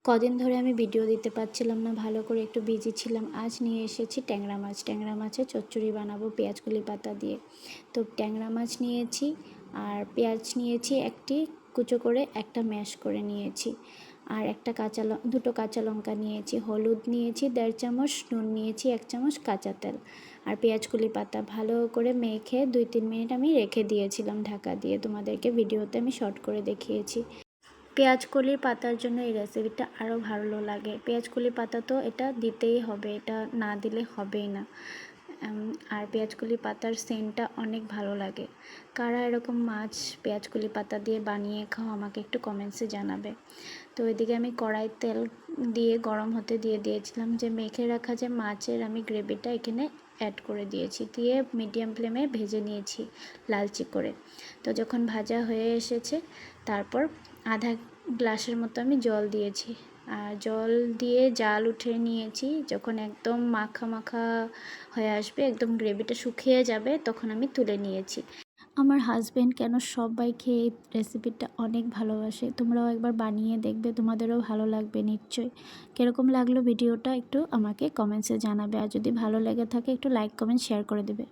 কদিন ধরে আমি ভিডিও দিতে পারছিলাম না, ভালো করে একটু বিজি ছিলাম। আজ নিয়ে এসেছি ট্যাংরা মাছ। ট্যাংরা মাছের চচ্চড়ি বানাবো পেঁয়াজ কলি পাতা দিয়ে। তো ট্যাংরা মাছ নিয়েছি আর পেঁয়াজ নিয়েছি একটি কুচো করে, একটা ম্যাশ করে নিয়েছি। আর একটা দুটো কাঁচা লঙ্কা নিয়েছি, হলুদ নিয়েছি 1.5 চামচ, নুন নিয়েছি 1 চামচ, কাঁচা তেল আর পেঁয়াজ কলি পাতা ভালো করে মেখে 2-3 মিনিট আমি রেখে দিয়েছিলাম ঢাকা দিয়ে। তোমাদেরকে ভিডিওতে আমি শর্ট করে দেখিয়েছি। পেঁয়াজ কলির পাতার জন্য এই রেসিপিটা আরও ভালো লাগে। পেঁয়াজ কলি পাতা তো এটা দিতেই হবে, এটা না দিলে হবেই না। আর পেঁয়াজ কলি পাতার সেন্টটা অনেক ভালো লাগে। কারা এরকম মাছ পেঁয়াজ কলি পাতা দিয়ে বানিয়ে খাও আমাকে একটু কমেন্টসে জানাবে। তো ওইদিকে আমি কড়াই তেল দিয়ে গরম হতে দিয়ে দিয়েছিলাম, যে মেখে রাখা যে মাছের আমি গ্রেভিটা এখানে অ্যাড করে দিয়েছি, দিয়ে মিডিয়াম ফ্লেমে ভেজে নিয়েছি লালচে করে। তো যখন ভাজা হয়ে এসেছে তারপর আধা গ্লাসের মতো আমি জল দিয়েছি, আর জল দিয়ে জাল উঠিয়ে নিয়েছি। যখন একদম মাখা মাখা হয়ে আসবে, একদম গ্রেভিটা শুকিয়ে যাবে, তখন আমি তুলে নিয়েছি। আমার হাজব্যান্ড কেন সবাই খেয়ে এই রেসিপিটা অনেক ভালোবাসে। তোমরাও একবার বানিয়ে দেখবে, তোমাদেরও ভালো লাগবে নিশ্চয়ই। কীরকম লাগলো ভিডিওটা একটু আমাকে কমেন্টসে জানাবে, আর যদি ভালো লেগে থাকে একটু লাইক কমেন্ট শেয়ার করে দেবে।